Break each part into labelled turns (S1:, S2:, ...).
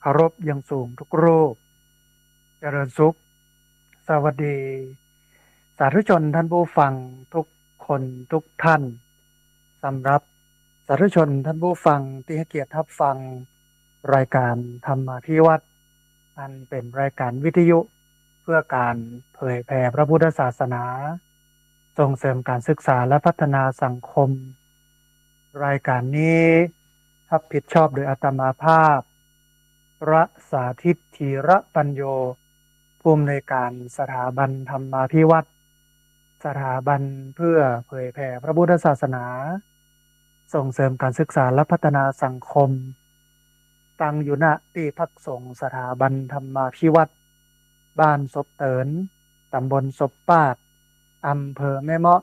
S1: เคารพอย่างสูงทุกรูปเจริญสุขสวัสดีสาธุชนท่านผู้ฟังทุกคนทุกท่านสำหรับสาธุชนท่านผู้ฟังที่ให้เกียรติรับฟังรายการธรรมาภิวัตน์อันเป็นรายการวิทยุเพื่อการเผยแผ่พระพุทธศาสนาส่งเสริมการศึกษาและพัฒนาสังคมรายการนี้รับผิดชอบโดยอาตมาภาพพระสาธิตธีระปัญโยผู้อำนวยการสถาบันธรรมาภิวัตน์สถาบันเพื่อเผยแผ่พระพุทธศาสนาส่งเสริมการศึกษาและพัฒนาสังคมตั้งอยู่ณที่พักสงฆ์สถาบันธรรมาภิวัตน์บ้านศพเตินตำบลศพปาดอำเภอแม่เมาะ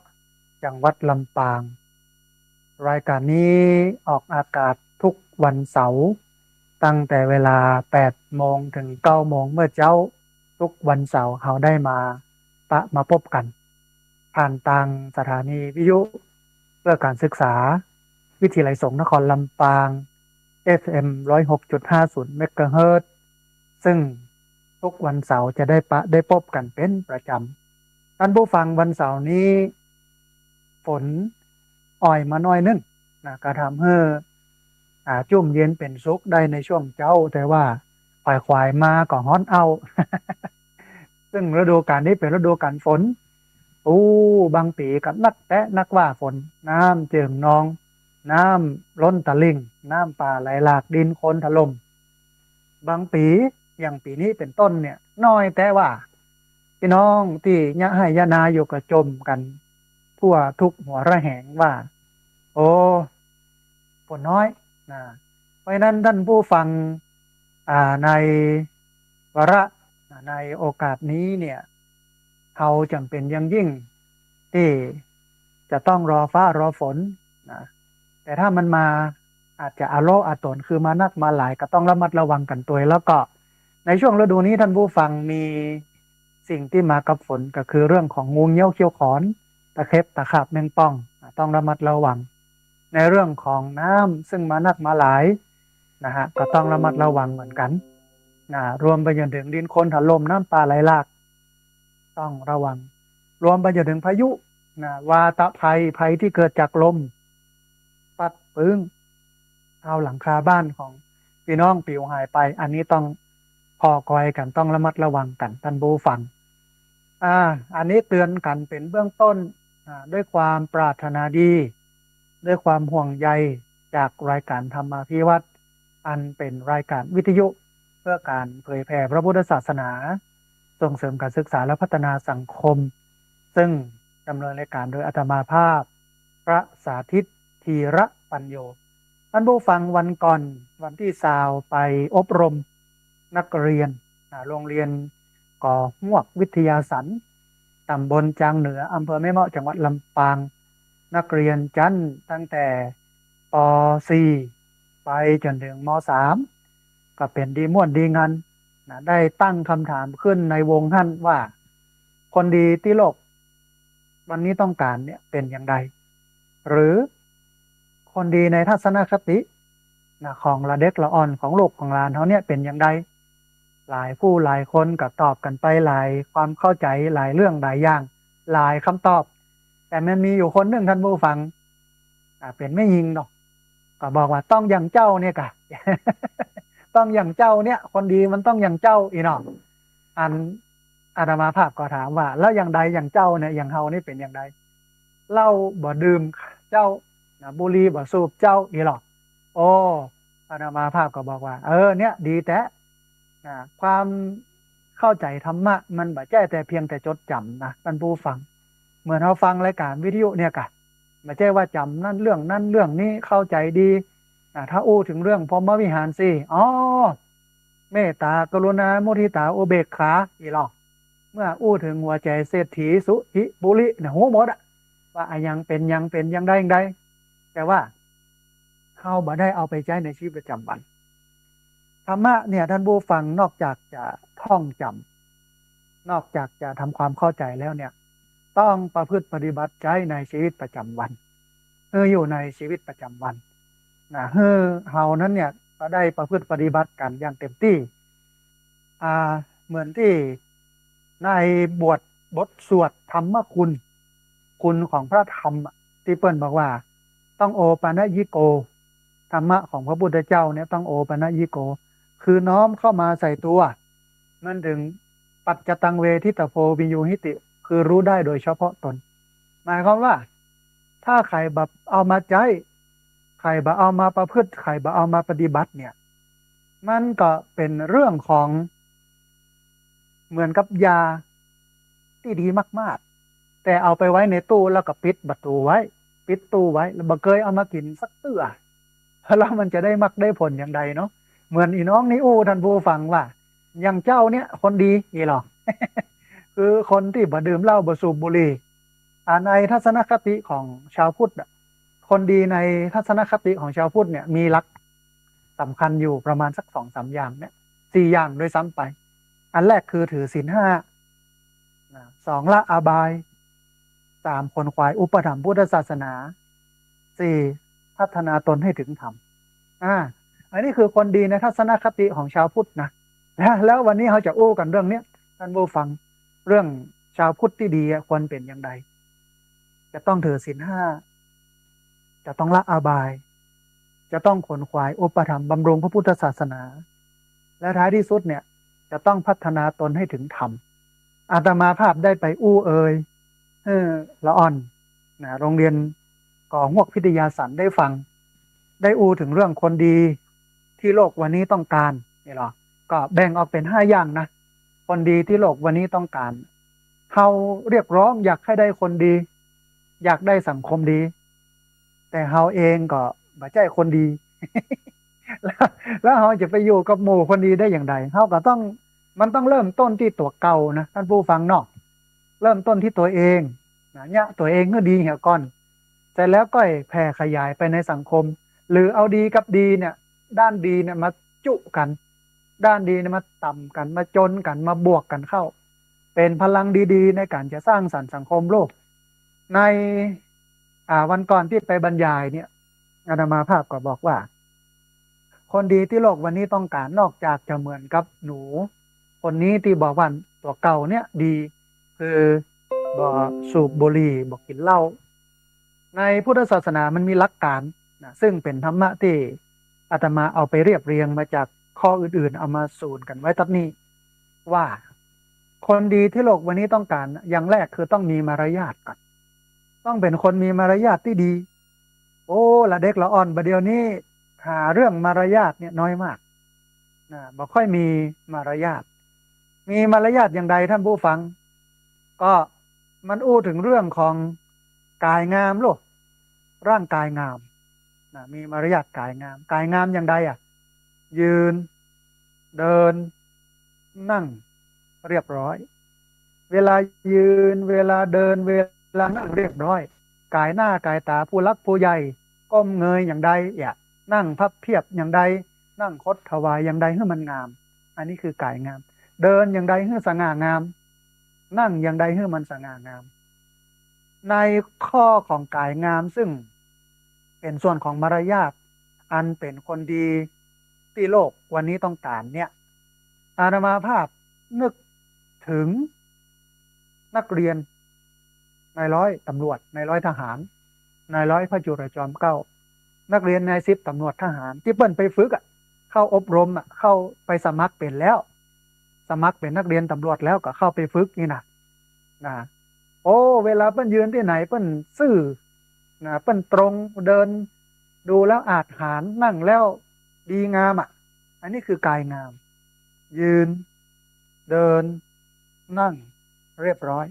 S1: จังหวัดลำปางรายการนี้ออกอากาศทุกวันเสาร์ตั้งแต่เวลา8 โมงถึง 9 โมงเมื่อเจ้าทุกวันเสาร์เขาได้มาพบกันผ่านทางสถานีวิทยุเพื่อการศึกษาวิทยาลัยสงฆ์นครลำปาง FM 106.50 เมกะเฮิรตซ์ซึ่งทุกวันเสาร์จะได้พบกันเป็นประจำท่านผู้ฟังวันเสาร์นี้ฝนอ่อยมาหน่อยนึงนะก็ทำให้จุ่มเย็นเป็นสุขได้ในช่วงเจ้าแต่ว่าควายมาก็ฮ้อนเอา ซึ่งฤดูกาลนี้เป็นฤดูกาลฝนบางปีกับนักแตะนักว่าฝนน้ำเจิ่งนองน้ำล้นตะลิ่งน้ำป่าไหลหลากดินโคลนถล่มบางปีอย่างปีนี้เป็นต้นเนี่ยน้อยแต่ว่าพี่น้องที่ยะให้ยะนาอยู่กระจมกันทั่วทุกหัวระแหงว่าโอ้ฝนน้อยนะเพราะฉะนั้นท่านผู้ฟังในวาระในโอกาสนี้เนี่ยเขาจำเป็นอย่างยิ่งที่จะต้องรอฟ้ารอฝนนะแต่ถ้ามันมาอาจจะอาโลอาตนคือมานักมาหลายก็ต้องระมัดระวังกันตัวแล้วก็ในช่วงฤดูนี้ท่านผู้ฟังมีสิ่งที่มากับฝนก็คือเรื่องของงูเงี้ยวเขี้ยวขอนตะเข็บตะขาบแมงป่องต้องระมัดระวังในเรื่องของน้ำซึ่งมานักมาหลายนะฮะก็ต้องระมัดระวังเหมือนกันรวมไปจนถึงดินโคลนถล่มน้ำป่าไหลหลากต้องระวังรวมไปจนถึงพายุวาตภัยที่เกิดจากลมปัดปึ้งเอาหลังคาบ้านของพี่น้องปลิวหายไปอันนี้ต้องพอกอยกันต้องระมัดระวังกันท่านผู้ฟังอันนี้เตือนกันเป็นเบื้องต้นด้วยความปรารถนาดีด้วยความห่วงใยจากรายการธรรมาภิวัตน์อันเป็นรายการวิทยุเพื่อการเผยแผ่พระพุทธศาสนาส่งเสริมการศึกษาและพัฒนาสังคมซึ่งดำเนินรายการโดยอาตมาภาพพระสาธิตธีระปัญโยท่านผู้ฟังวันก่อนวันที่20ไปอบรมนักเรียนโรงเรียนก่อฮวกวิทยาสันตำบลจางเหนืออำเภอแม่เมาะจังหวัดลำปางนักเรียนชั้นตั้งแต่ป .4 ไปจนถึงม .3 ก็เป็นดีม่วนดีงานได้ตั้งคำถามขึ้นในวงท่านว่าคนดีที่โลกวันนี้ต้องการเนี่ยเป็นอย่างไรหรือคนดีในทัศนคติของละเด็กละอ่อนของลูกของหลานเขาเนี่ยเป็นอย่างไรหลายผู้หลายคนก็ตอบกันไปหลายความเข้าใจหลายเรื่องหลายอย่างหลายคำตอบแต่มันมีอยู่คนหนึ่งท่านผู้ฟังเป็นไม่ยิงเนาะก็บอกว่าต้องอย่างเจ้าเนี่ยกะ ต้องอย่างเจ้าเนี่ยคนดีมันต้องอย่างเจ้าอีเนาะอันอาตมาภาพก็ถามว่าแล้วอย่างใดอย่างเจ้าเนี่ยอย่างเฮานี่เป็นอย่างใดเหล้าบ่ดื่มเจ้าบุหรี่บ่สูบเจ้าอีหรอกโอ้อาตมาภาพก็บอกว่าเนี่ยดีแต่ความเข้าใจธรรมะมันบ่ใช่แต่เพียงแต่จดจำนะท่านผู้ฟังเหมือนเราฟังรายการวิทยุเนี่ยกะไม่ใช่ว่าจำนั่นเรื่องนี้เข้าใจดีถ้าอู้ถึงเรื่องพรหมวิหารสิอ๋อเมตตากรุณามุทิตาอุเบกขาอีหรอกเมื่ออู้ถึงหัวใจเศรษฐีสุหิบุริเนี่ยหัวหมดอะว่ายังเป็นยังได้แต่ว่าเขาบ่ได้เอาไปใช้ในชีวิตประจำวันธรรมะเนี่ยท่านผู้ฟังนอกจากจะท่องจำนอกจากจะทำความเข้าใจแล้วเนี่ยต้องประพฤติปฏิบัติใช้ในชีวิตประจำวันอยู่ในชีวิตประจำวันเฮานั้นเนี่ย ก็ได้ประพฤติปฏิบัติกันอย่างเต็มที่เหมือนที่ในบทสวดธรรมคุณของพระธรรมที่เปิ้นบอกว่าต้องโอปนยิโกธรรมะของพระพุทธเจ้าเนี่ยต้องโอปนยิโกคือน้อมเข้ามาใส่ตัวมันถึงปัจจตังเวทิตโพวิญญูหิติคือรู้ได้โดยเฉพาะตนหมายความว่าถ้าใครแบบเอามาใจใครแบบเอามาประพฤติใครแบบเอามาปฏิบัติเนี่ยมันก็เป็นเรื่องของเหมือนกับยาที่ดีมากๆแต่เอาไปไว้ในตู้แล้วก็ปิดประตูไว้ปิดตู้ไว้แล้วบ่เคยเอามากินสักเตื้อแล้วมันจะได้มักได้ผลอย่างใดเนาะเหมือนอีน้องนี่อู้ท่านผู้ฟังว่าอย่างเจ้าเนี่ยคนดีนี่หรอ คือคนที่บ่ดื่มเหล้าบ่สูบบุหรี่ในทัศนคติของชาวพุทธคนดีในทัศนคติของชาวพุทธเนี่ยมีหลักสำคัญอยู่ประมาณสัก2-3อย่างเนี่ย4อย่างโดยซ้ำไปอันแรกคือถือศีล52ละอบาย3ขนขวายอุปถัมภ์พุทธศาสนา4พัฒนาตนให้ถึงธรรมอันนี้คือคนดีในทัศนคติของชาวพุทธนะแล้ววันนี้เขาจะอู้กันเรื่องเนี้ยท่านผู้ฟังเรื่องชาวพุทธที่ดีควรเป็นอย่างไรจะต้องถือศีล5จะต้องละอบายจะต้องขนขวายอุปถัมภ์บำรุงพระพุทธศาสนาและท้ายที่สุดเนี่ยจะต้องพัฒนาตนให้ถึงธรรมอาตมาภาพได้ไปอู้ละอ่อนโรงเรียนก่อฮวกพิทยาสันได้ฟังได้อู้ถึงเรื่องคนดีที่โลกวันนี้ต้องการนี่หรอก็แบ่งออกเป็น5อย่างนะคนดีที่โลกวันนี้ต้องการเขาเรียกร้องอยากให้ได้คนดีอยากได้สังคมดีแต่เขาเองก็ไม่ใช่คนดี แล้วเขาจะไปอยู่กับหมู่คนดีได้อย่างไรเขาก็ต้องมันต้องเริ่มต้นที่ตัวเก่านะท่านผู้ฟังเนาะเริ่มต้นที่ตัวเองเนี่ยตัวเองก็ดีเหี่ยก่อนเสร็จแล้วก็แผ่ขยายไปในสังคมหรือเอาดีกับดีเนี่ยด้านดีเนี่ยมาจุกันด้านดีเนี่ยมาต่ำกันมาจนกันมาบวกกันเข้าเป็นพลังดีๆในการจะสร้างสรรค์สังคมโลกในวันก่อนที่ไปบรรยายเนี่ยอาตมาภาพก็บอกว่าคนดีที่โลกวันนี้ต้องการนอกจากจะเหมือนกับหนูคนนี้ที่บอกว่าตัวเก่าเนี่ยดีคือบ่สูบบุหรี่บ่กินเหล้าในพุทธศาสนามันมีหลักการนะซึ่งเป็นธรรมะที่อาตมาเอาไปเรียบเรียงมาจากข้ออื่นๆเอามาสูนกันไว้ตัดนี้ว่าคนดีที่โลกวันนี้ต้องการอย่างแรกคือต้องมีมารยาทก่อนต้องเป็นคนมีมารยาทที่ดีโอ้ละเด็กละอ่อนประเดี๋ยวนี้หาเรื่องมารยาทเนี่ยน้อยมากบ่ค่อยมีมารยาทมีมารยาทอย่างใดท่านผู้ฟังก็มันอู้ถึงเรื่องของกายงามโลกร่างกายงามมีมารยาทกายงามกายงามอย่างใดยืนเดินนั่งเรียบร้อยเวลายืนเวลาเดินเวลานั่งเรียบร้อยกายหน้ากายตาผู้รักผู้ใหญ่ก้มเงยอย่างใดนั่งพับเพียบอย่างใดนั่งคดถวายอย่างใดให้มันงามอันนี้คือกายงามเดินอย่างใดให้สง่างามนั่งอย่างใดให้มันสง่างามในข้อของกายงามซึ่งเป็นส่วนของมารยาทอันเป็นคนดีที่โลกวันนี้ต้องการเนี่ยอาตมาภาพนึกถึงนักเรียนนายร้อยตำรวจนายร้อยทหารนายร้อยพระจุลจอมเกล้านักเรียนนายสิบตำรวจทหารที่เปิ้นไปฝึกเข้าอบรมเข้าไปสมัครเป็นแล้วสมัครเป็นนักเรียนตำรวจแล้วก็เข้าไปฝึกนี่นะโอ้เวลาเปิ้นยืนที่ไหนเปิ้นซื่อเปิ้นตรงเดินดูแล้วอาจหารนั่งแล้วดีงามอันนี้คือกายงามยืนเดินนั่งเรียบร้อย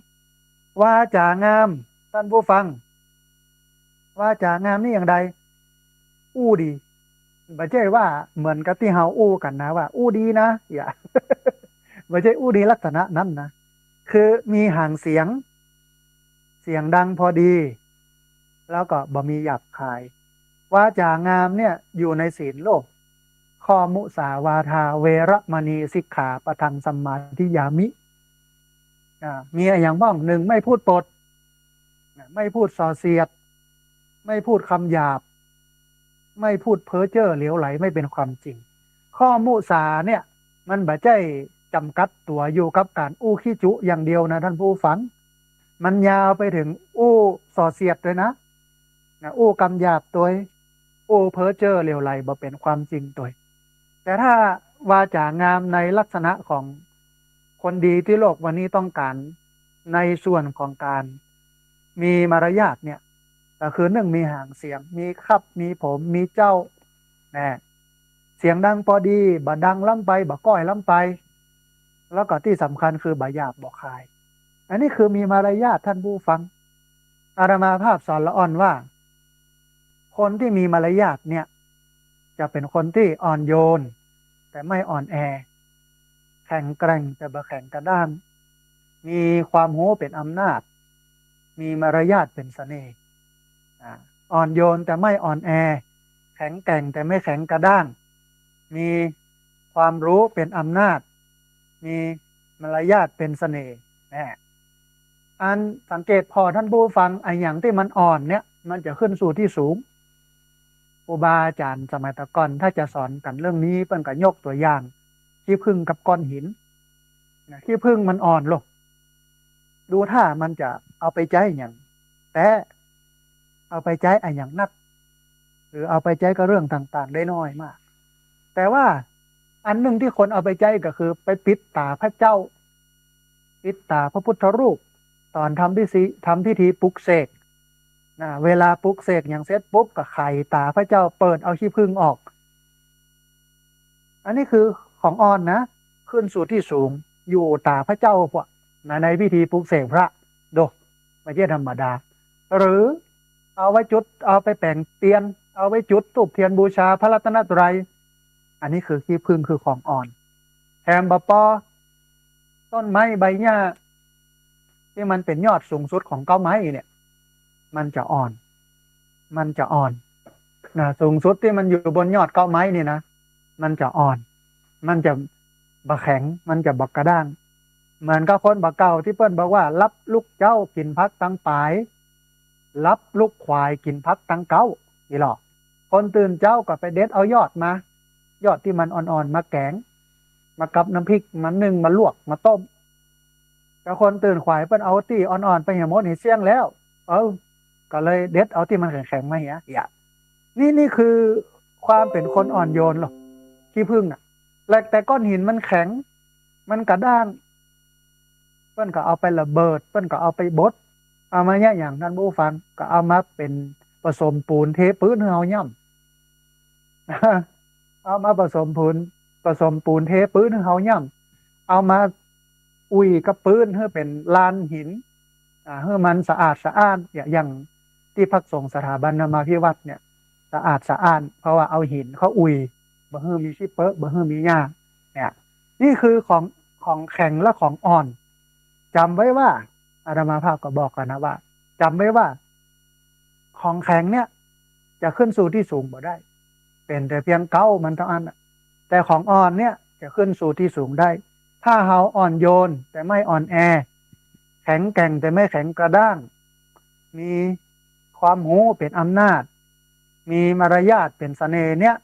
S1: วาจางามท่านผู้ฟังวาจางามนี่อย่างใดอู้ดีไม่ใช่ว่าเหมือนกับที่เฮาอู้กันนะว่าอู้ดีนะไม่ใช่อู้ดีลักษณะนั้นนะคือมีห่างเสียงดังพอดีแล้วก็บ่มีหยาบคายวาจางามเนี่ยอยู่ในศีลโลกข้อมุสาวาทาเวรมณีสิกขาปะทังสัมมาทิยามิมีอย่างบ้างหนึ่งไม่พูดปดไม่พูดส่อเสียดไม่พูดคำหยาบ ไม่พูดเพ้อเจ้อเหลวไหลไม่เป็นความจริงข้อมุสาเนี่ยมันบ่ใช่จำกัดตัวอยู่กับการอู้ขี้จุอย่างเดียวนะท่านผู้ฟังมันยาวไปถึงอู้ส่อเสียดเลยนะอู้คำหยาบตัวอู้เพ้อเจ้อเหลวไหลบ่เป็นความจริงตัวแต่ถ้าวาจางามในลักษณะของคนดีที่โลกวันนี้ต้องการในส่วนของการมีมารยาทเนี่ยก็คือหนึ่งมีหางเสียงมีครับมีผมมีเจ้านะเสียงดังพอดีบ่ดังล้ำไปบ่ก้อยล้ำไปแล้วก็ที่สำคัญคือบ่หยาบบ่คายอันนี้คือมีมารยาทท่านผู้ฟังอาตมาภาพสอนละอ่อนว่าคนที่มีมารยาทเนี่ยจะเป็นคนที่อ่อนโยนแต่ไม่อ่อนแอแข็งแกร่งแต่บ่แข็งกระด้างมีความโหเป็นอำนาจมีมารยาทเป็นเสน่ห์อ่อนโยนแต่ไม่อ่อนแอแข็งแกร่งแต่ไม่แข็งกระด้างมีความรู้เป็นอำนาจมีมารยาทเป็นเสน่ห์อันสังเกตพอท่านผู้ฟังไอ้อย่างที่มันอ่อนเนี่ยมันจะขึ้นสู่ที่สูงครูบาอาจารย์สมัยตะก่อนถ้าจะสอนกันเรื่องนี้เปิ้นก็ยกตัวอย่างขี้ผึ้งกับก้อนหินขี้ผึ้งมันอ่อนลงดูถ้ามันจะเอาไปใจอย่างแต่เอาไปใจไอ้อย่างนักหรือเอาไปใจกับเรื่องต่างๆได้น้อยมากแต่ว่าอันหนึ่งที่คนเอาไปใจก็คือไปปิดตาพระเจ้าปิดตาพระพุทธรูปตอนทำพิธีปลุกเสกเวลาปลุกเสกอย่างเสร็จปุ๊บก็ไขตาพระเจ้าเปิดเอาขี้ผึ้งออกอันนี้คือของอ่อนนะขึ้นสู่ที่สูงอยู่ตาพระเจ้าพวกในพิธีปลุกเสกพระโดไม่ใช่ธรรมดาหรือเอาไว้จุดเอาไปแต่งเตียนเอาไว้จุดธูปเทียนบูชาพระรัตนตรัยอันนี้คือขี้ผึ้งคือของอ่อนแถมบปอต้นไม้ใบหญ้าที่มันเป็นยอดสูงสุดของเก้าไม้เนี่ยมันจะอ่อนมันจะอ่อนสูงสุดที่มันอยู่บนยอดเก้าไม้นี่นะมันจะอ่อนมันจะบะแข็งมันจะบักกระด้างเหมือนกับคนบะเก่าที่เปิ้นบอกว่ารับลูกเจ้ากินพักตั้งปลายรับลูกควายกินพักตั้งเก้านี่หรอคนตื่นเจ้าก็ไปเด็ดเอายอดมายอดที่มันอ่อนๆมาแกงมากับน้ำพริกมันนึ่งมาลวกมาต้มแต่คนตื่นขวายเปิ้นเอาที่อ่อนๆไปเหี่ยมดเหี่เสี่ยงแล้วก็เลยเด็ดเอาที่มันแข็งๆมาเหี่ยอย่านี่คือความเป็นคนอ่อนโยนหรอกขี้ผึ้งแต่ก้อนหินมันแข็งมันกระด้างเปิ้นก็เอาไประเบิดเปิ้นก็เอาไปบดเอามาเนี่ยอย่างท่านผู้ฟังก็เอามาเป็นผสมปูนเทพื้นให้เฮาย่ำ เอามาผสมปูนเทพื้นให้เฮาย่ำเอามาอุ้ยกับพื้นให้เป็นลานหินให้มันสะอาดสะอ้านอย่างที่พักสงฆ์สถาบันนามาพิวัตรเนี่ยสะอาดสะอ้านเพราะว่าเอาหินเขาอุ้ยบ่ให้มีชิปเปอร์บ่ให้มีหญ้าเนี่ยนี่คือของแข็งและของอ่อนจำไว้ว่าอาตมาภาพก็บอกกันนะว่าจำไว้ว่าของแข็งเนี่ยจะขึ้นสู่ที่สูงบ่ได้เป็นแต่เพียงเก้ามันเท่านั้นแต่ของอ่อนเนี่ยจะขึ้นสู่ที่สูงได้ถ้าเฮาอ่อนโยนแต่ไม่อ่อนแอแข็งแกร่งแต่ไม่แข็งกระด้างมีความหูเป็นอำนาจมีมารยาทเป็นเสน่ห์เนี่ย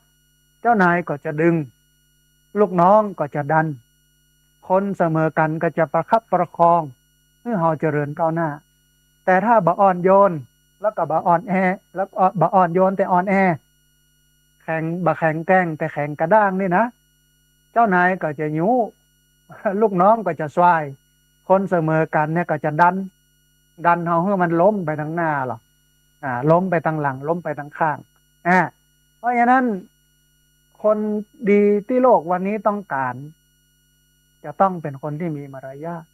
S1: เจ้านายก็จะดึงลูกน้องก็จะดันคนเสมอกันก็จะประคับประคองเพื่อเฮาเจริญก้าวหน้าแต่ถ้าบ่อ่อนโยนแล้วก็บ่อ่อนแอแล้วบ่อ่อนโยนแต่อ่อนแอแข็งบ่แข็งแกร่งแต่แข็งกระด้างนี่นะเจ้านายก็จะยุลูกน้องก็จะสวายคนเสมอกันเนี่ยก็จะดันเฮาให้มันล้มไปทางหน้าหรอกล้มไปทางหลังล้มไปทางข้างเพราะฉะนั้นคนดีที่โลกวันนี้ต้องการจะต้องเป็นคนที่มีมารยาท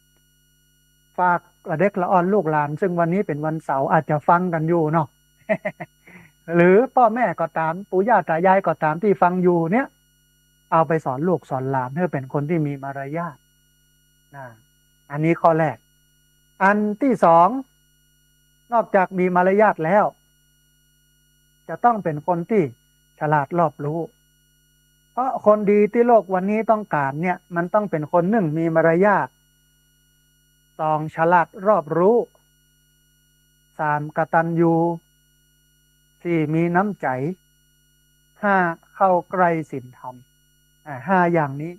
S1: ฝากเด็กละอ่อนลูกหลานซึ่งวันนี้เป็นวันเสาร์อาจจะฟังกันอยู่เนาะ หรือพ่อแม่ก็ตามปู่ย่าตายายก็ตามที่ฟังอยู่เนี่ยเอาไปสอนลูกสอนหลานให้เป็นคนที่มีมารยาทอันนี้ข้อแรกอันที่สองนอกจากมีมารยาทแล้วจะต้องเป็นคนที่ฉลาดรอบรู้เพราะคนดีที่โลกวันนี้ต้องการเนี่ยมันต้องเป็นคนหนึ่งมีมารยาทสองฉลาดรอบรู้สามกตัญญูสี่มีน้ำใจ ห้าเข้าใกล้ศีลธรรมห้าอย่างนี้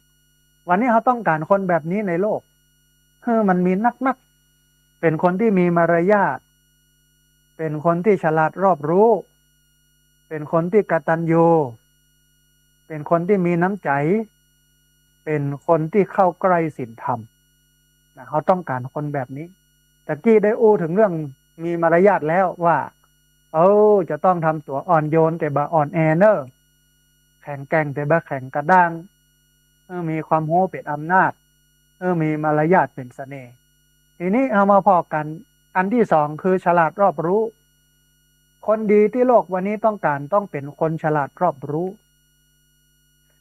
S1: วันนี้เขาต้องการคนแบบนี้ในโลกมันมีนักเป็นคนที่มีมารยาทเป็นคนที่ฉลาดรอบรู้เป็นคนที่กตัญญูเป็นคนที่มีน้ำใจเป็นคนที่เข้าใกล้ศีลธรรมนะเขาต้องการคนแบบนี้ตะกี้ได้อู้ถึงเรื่องมีมารยาทแล้วว่าจะต้องทำตัวอ่อนโยนแต่บ่อ่อนแอเนอร์แข็งแกร่งแต่บ่แข็งกระด้างมีความโห้เป็นอำนาจมีมารยาทเป็นเสน่ห์ทีนี้เอามาพอกันอันที่สองคือฉลาดรอบรู้คนดีที่โลกวันนี้ต้องการต้องเป็นคนฉลาดรอบรู้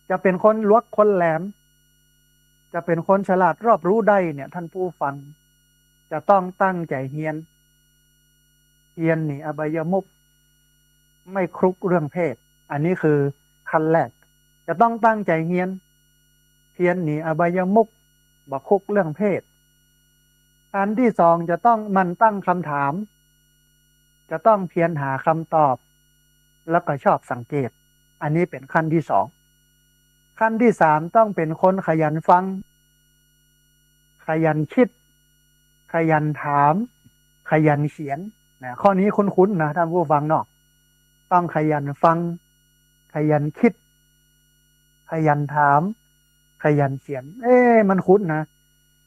S1: จะเป็นคนลวกคนแหลมจะเป็นคนฉลาดรอบรู้ได้เนี่ยท่านผู้ฟังจะต้องตั้งใจเฮียนหนีอบายมุขไม่คลุกเรื่องเพศอันนี้คือขั้นแรกจะต้องตั้งใจเฮียนหนีอบายมุขบ่คลุกเรื่องเพศอันที่สองจะต้องมันตั้งคำถามจะต้องเพียรหาคำตอบแล้วก็ชอบสังเกตอันนี้เป็นขั้นที่สองขั้นที่สามต้องเป็นคนขยันฟังขยันคิดขยันถามขยันเขียนนะข้อนี้คุ้นๆนะท่านผู้ฟังเนาะต้องขยันฟังขยันคิดขยันถามขยันเขียนมันคุ้นนะ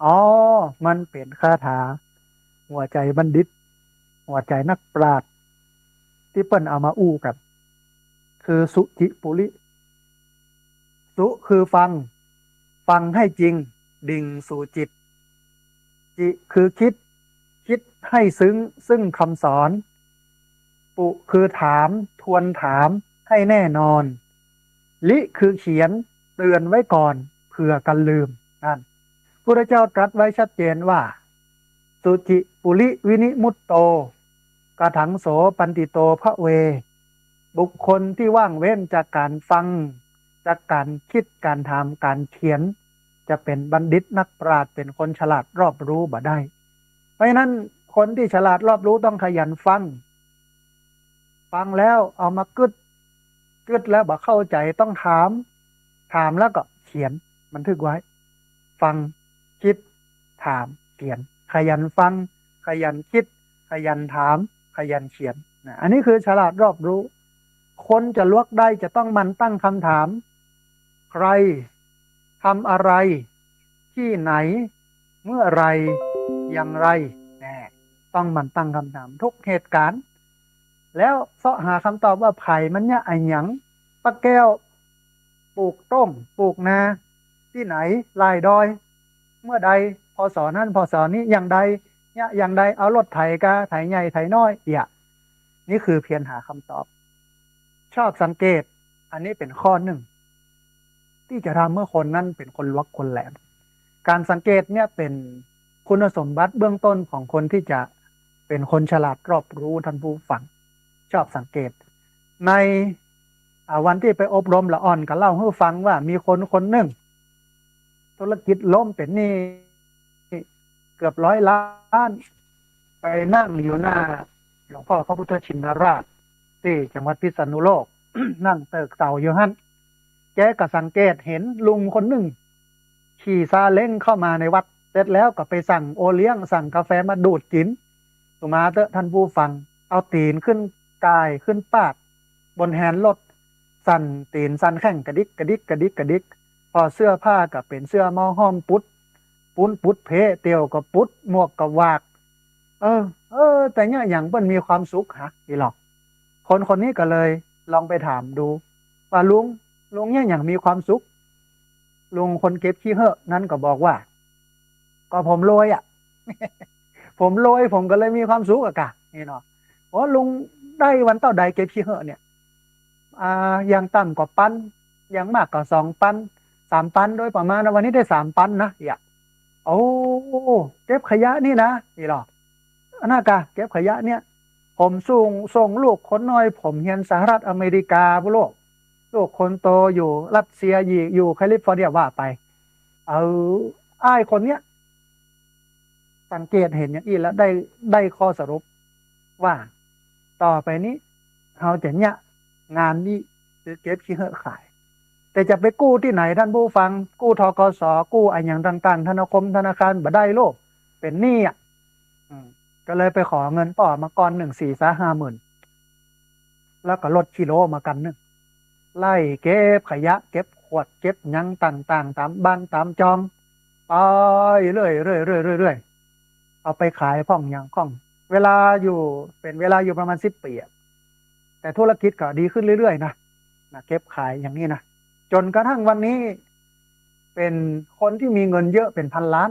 S1: อ๋อมันเป็นคาถาหัวใจบัณฑิตหัวใจนักปราชญ์ที่เปิ้นเอามาอู้กับคือสุจิปุริสุคือฟังให้จริงดิ่งสู่จิตจิคือคิดให้ซึ่งคำสอนปุคือถามทวนถามให้แน่นอนลิคือเขียนเตือนไว้ก่อนเผื่อกันลืมนั่นพระเจ้าตรัสไว้ชัดเจนว่าสุจิปุริวินิมุตโตกะถังโสปันติโตพระเวบุคคลที่ว่างเว้นจากการฟังจากการคิดการทำการเขียนจะเป็นบัณฑิตนักปราชญ์เป็นคนฉลาดรอบรู้บ่ได้เพราะฉะนั้นคนที่ฉลาดรอบรู้ต้องขยันฟังแล้วเอามากึดแล้วบ่เข้าใจต้องถามแล้วก็เขียนบันทึกไว้ฟังคิดถามเขียนขยันฟังขยันคิดขยันถามขยันเขียนนะอันนี้คือฉลาดรอบรู้คนจะลวกได้จะต้องมันตั้งคำถามใครทำอะไรที่ไหนเมื่อไรอย่างไรต้องมันตั้งคำถามทุกเหตุการณ์แล้วเสาะหาคำตอบว่าไผ่มันเนี่ยไอหยังปะแก้วปลูกต้มปลูกนาที่ไหนลายดอยเมื่อใดพศนั้นพศนี้อย่างใดเนี่ยอย่างใดเอารถไถกาไถใหญ่ไถน้อยนี่คือเพียรหาคำตอบชอบสังเกตอันนี้เป็นข้อหนึ่งที่จะทำเมื่อคนนั้นเป็นคนลวกคนแหลมการสังเกตเนี่ยเป็นคุณสมบัติเบื้องต้นของคนที่จะเป็นคนฉลาดรอบรู้ท่านผู้ฟังชอบสังเกตในวันที่ไปอบรมละอ่อนก็เล่าให้ฟังว่ามีคนหนึ่งธุรกิจล้มเป็นหนี้เกือบ100 ล้านไปนั่งอยู่หน้าหลวงพ่อพระพุทธชินราชที่จังหวัดพิษณุโลก นั่งเติกเต่าอยู่หั่นแกก็สังเกตเห็นลุงคนหนึ่งขี่ซาเล้งเข้ามาในวัดเสร็จแล้วก็ไปสั่งโอเลี้ยงสั่งกาแฟมาดูดกินสุมาเตอท่านผู้ฟังเอาตีนขึ้นกายขึ้นปากบนแฮนด์รถสั่นตีนสั่นแข้งกระดิกกระดิกกระดิกกระดิกพอเสื้อผ้าก็เป็นเสื้อหม้อห้อมปุดเพเตียวก็ปุดหมวกก็วากแต่เนี่ยอย่างเปิ้นมีความสุขฮะอีหรอกคนนี้ก็เลยลองไปถามดูว่าลุงเนี่ยอย่างมีความสุขลุงคนเก็บขี้เหอะนั่นก็บอกว่าก็ผมรวยผมรวยผมก็เลยมีความสุขอะกะนี่เนาะลุงได้วันเท่าใดเก็บขี้เหอะเนี่ยอย่างต่ำกว่าปันอย่างมากกว่า2 ปัน3 ปันโดยประมาณวันนี้ได้3 ปันนะโอ้เก็บขยะนี่นะนี่หรอน่ากะเก็บขยะเนี่ยผมส่งลูกคนน้อยผมเรียนสหรัฐอเมริกาพุโลกลูกคนโตอยู่รัสเซียอยู่แคลิฟอร์เนียว่าไปอ้ายคนเนี้ยสังเกตเห็นอย่างนี้แล้วได้ข้อสรุปว่าต่อไปนี้เราจะเนี่ยงานนี้ หรือเก็บขี้เหอะขายแต่จะไปกู้ที่ไหนท่านผู้ฟังกู้ธกสกู้อะไรอย่างต่างๆธนาคารบ่ได้โลกเป็นหนี้อ่ะอืมก็เลยไปขอเงินป่อมาก่อน1 4 5 0 0 0แล้วก็ลดกิโลมากันนึงไล่เก็บขยะเก็บขวดเก็บหยังต่างๆตามบ้านตามจองไปเรื่อยเรื่อยเรื่อยเรื่อยเอาไปขายพ่องหยังพ่องเวลาอยู่เป็นเวลาอยู่ประมาณ10 ปีอะแต่ธุรกิจก็ดีขึ้นเรื่อยๆนะเก็บขายอย่างนี้นะจนกระทั่งวันนี้เป็นคนที่มีเงินเยอะเป็นพันล้าน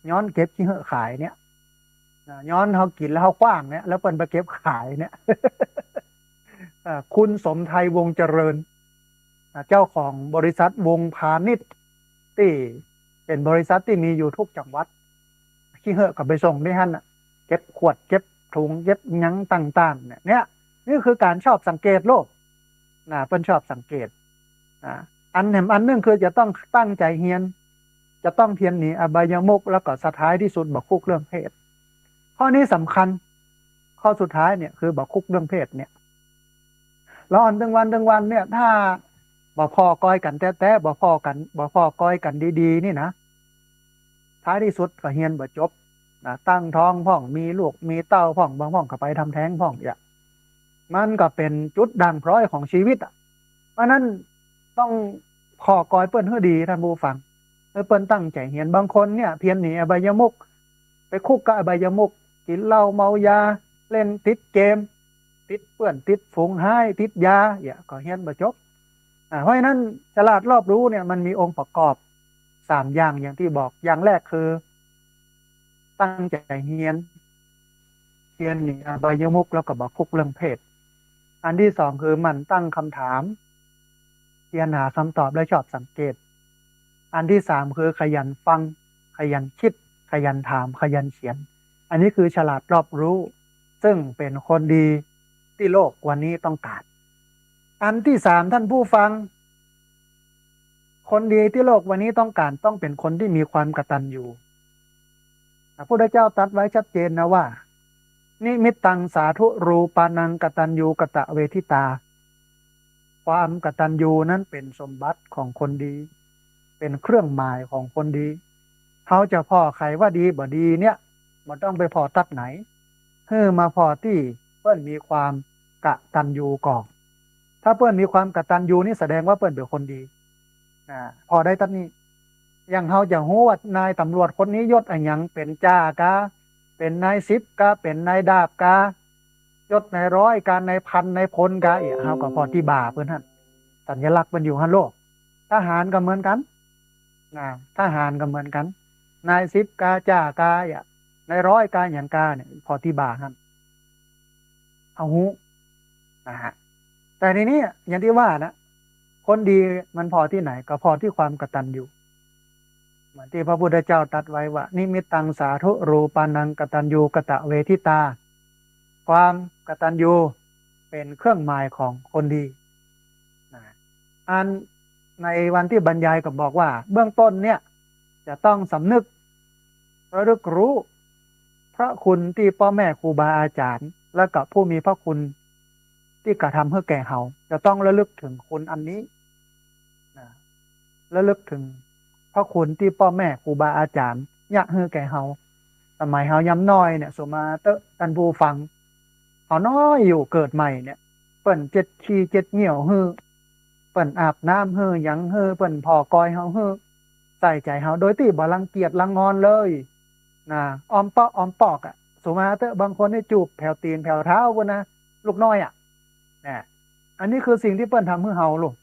S1: ย้อนเก็บขี้เหอะขายเนี่ยย้อนเขากินแล้วเขากว้างเนี่ยแล้วเปินไปเก็บขายเนี่ย คุณสมไทยวงศ์เจริญเจ้าของบริษัทวงพาณิชย์ที่เป็นบริษัทที่มีอยู่ทุกจังหวัดขี้เหอะกับไปส่งด้วยฮั่นน่ะเก็บขวดเก็บถุงเก็บหยังต่างๆเนี่ยนี่คือการชอบสังเกตโลกเพิ่นชอบสังเกตอ่าอันหนึงคือจะต้องตั้งใจเฮียนจะต้องเทียนหนีอบายมุขแล้วก็สุดท้ายที่สุดบอกคุกเรื่องเพศข้อนี้สำคัญข้อสุดท้ายเนี่ยคือบอกคุกเรื่องเพศเนี่ย แล้วอันถึงวันเนี่ยถ้าบ่พอก้อยกันแต่บ่พอก้อยกันดีๆนี่นะท้ายที่สุดก็เฮียนบ่จบตั้งท้องพ่องมีลูกมีเต้าพ่องบางพ่องก็ไปทำแท้งพ่องอย่ามันก็เป็นจุดด่างพร้อยของชีวิตอ่ะเพราะนั้นต้องพอกอยเปิ้นให้ดีท่านผู้ฟังเปิ้นตั้งใจเฮียนบางคนเนี่ยเพียรหนีอบายมุขไปคุกกับอบายมุขกินเหล้าเมายาเล่นติดเกม ติดเปื้อนติดฝูงให้ติดยาอย่าก็เฮียนบ่จบเพราะฉะนั้นฉลาดรอบรู้เนี่ยมันมีองค์ประกอบ3 อย่างอย่างที่บอกอย่างแรกคือตั้งใจเฮียนหนีอบายมุขแล้วก็บอกคุกเรื่องเพศอันที่สองคือมันตั้งคำถามเฮียนหาคำตอบและชอบสังเกตอันที่สามคือขยันฟังขยันคิดขยันถามขยันเขียนอันนี้คือฉลาดรอบรู้ซึ่งเป็นคนดีที่โลกวันนี้ต้องการอันที่สามท่านผู้ฟังคนดีที่โลกวันนี้ต้องการต้องเป็นคนที่มีความกตัญญูพระพุทธเจ้าตรัสไว้ชัดเจนนะว่านิมิตตังสาธุรูปานังกตัญญูกตเวทิตาความกตัญญูนั้นเป็นสมบัติของคนดีเป็นเครื่องหมายของคนดีเขาจะพอใครว่าดีบ่ดีเนี่ยมันต้องไปพอตัดไหนมาพอที่เพื่อนมีความกตัญญูก่อนถ้าเพื่อนมีความกตัญญูนี่แสดงว่าเพื่อนเป็นคนดีพอได้ตัดนี้อย่างเขาจะหู้ว่านายตำรวจคนนี้ยศอะไรอย่างเป็นจ้ากาเป็นนายสิบกาเป็นนายดาบกายศนายร้อยการนายพันนายพลกาเขาก็พอที่บ่าเพื่อนท่านสัญลักษณ์มันอยู่ฮันโลกทหารก็เหมือนกันทหารก็เหมือนกันนายสิบกาจ้ากานายร้อยกาอย่างกาเนี่ยพอที่บ่าท่านเอาหูนะฮะแต่ในนี้อย่างที่ว่านะคนดีมันพอที่ไหนก็พอที่ความกตัญญูเหมือนที่พระพุทธเจ้าตรัสไว้ว่านิมิตตังสาธุรูปานังกตัญญูกตเวทิตาความกตัญญูเป็นเครื่องหมายของคนดีอันในวันที่บรรยายก็บอกว่าเบื้องต้นเนี่ยจะต้องสำนึกระลึกรู้พระคุณที่พ่อแม่ครูบาอาจารย์และกับผู้มีพระคุณที่กระทำเพื่อแก่เขาจะต้องระลึกถึงคุณอันนี้ระลึกถึงพระคุณที่พ่อแม่ครูบาอาจารย์ยะเฮือแก่เฮาสมัยเฮาย้ำน้อยเนี่ยสมาเตอตันผู้ฟังเขาน้อยอยู่เกิดใหม่เนี่ยเปิ่นเจ็ดขี้เจ็ดเหนี่ยวฮือเปิ่นอาบน้ำฮือหยังฮือเปิ่นพอกอยเฮาฮือใส่ใจเฮาโดยที่บ่รังเกียจรังงอนเลยออมเปาะออมปอกสมาเตอบางคนนี่จูบแผ่วตีนแผ่วเท้าพุ่นนะลูกน้อยเนี่ยอันนี้คือสิ่งที่เปิ้นทำให้เฮาลูก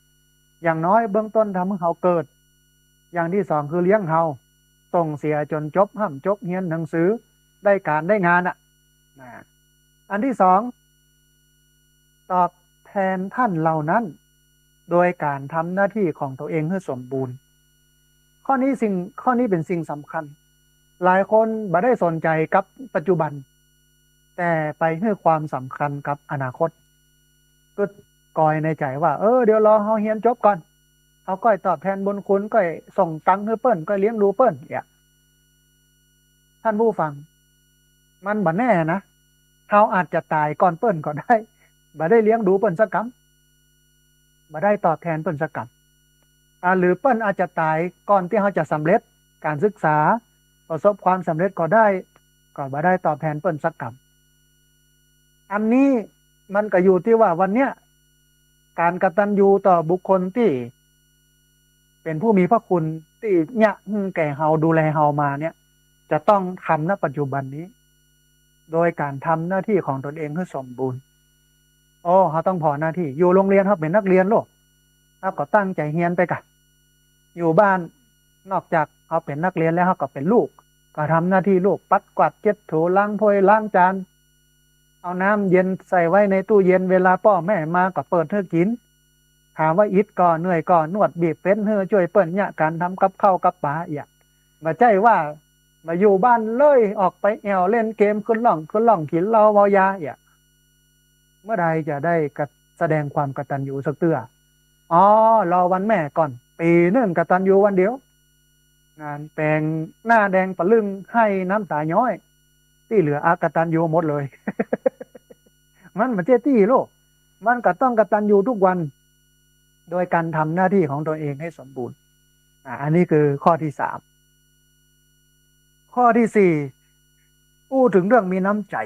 S1: อย่างน้อยเบื้องต้นทำให้เฮาเกิดอย่างที่สองคือเลี้ยงเฮาส่งเสียจนจบห้ำจบเรียนหนังสือได้การได้งานอันที่สองตอบแทนท่านเหล่านั้นโดยการทำหน้าที่ของตัวเองให้สมบูรณ์ข้อนี้เป็นสิ่งสำคัญหลายคนบ่ได้สนใจกับปัจจุบันแต่ไปให้ความสำคัญกับอนาคตก็กอยในใจว่าเดี๋ยวรอเฮาเรียนจบก่อนเขาก็ตอบแทนบุญคุณก็ส่งตังค์ให้เปิ้นก็เลี้ยงดูเปิ้นท่านผู้ฟังมันบ่แน่นะเขาอาจจะตายก่อนเปิ้นก็ได้บ่ได้เลี้ยงดูเปิ้นสักค มาได้ตอบแทนเปิ้นสักกับหรือเปิ้นอาจจะตายก่อนที่เขาจะสำเร็จการศึกษาประสบความสำเร็จก็ได้ก็มาได้ตอบแทนเปิ้นสักกับอันนี้มันก็อยู่ที่ว่าวันเนี้ยการกตัญญูต่อบุคคลที่เป็นผู้มีพระคุณที่เนี่ยแก่เฮาดูแลเฮามาเนี่ยจะต้องทำณปัจจุบันนี้โดยการทำหน้าที่ของตนเองให้สมบูรณ์เขาต้องพอหน้าที่อยู่โรงเรียนเขาเป็นนักเรียนโลกเขาก็ตั้งใจเรียนไปกันอยู่บ้านนอกจากเขาเป็นนักเรียนแล้วเขาก็เป็นลูกก็ทำหน้าที่ลูกปัดกวาดเช็ดถูล้างถ้วยล้างจานเอาน้ำเย็นใส่ไว้ในตู้เย็นเวลาพ่อแม่มาก็เปิดให้กินถามว่าอิดก่อนเหนื่อยก่อนนวดบีบเป็นเฮือช่วยเปิ้นเนี่ยการทำกับข้าวกับปลาอย่างมาใจว่ามาอยู่บ้านเลยออกไปแอวเล่นเกมขึ้นล่องกินเหล้าเมายาอย่างเมื่อใดจะได้แสดงความกตัญญูสักเตื้อรอวันแม่ก่อนปีหนึ่งกตัญญูวันเดียวงานแต่งหน้าแดงปะลึงให้น้ำตาย้อยที่เหลืออากตัญญูหมดเลย มันเจ๊ตี้โลกมันก็ต้องกตัญญูทุกวันโดยการทำหน้าที่ของตัวเองให้สมบูรณ์อันนี้คือข้อที่3ข้อที่4พูดถึงเรื่องมีน้ำใจ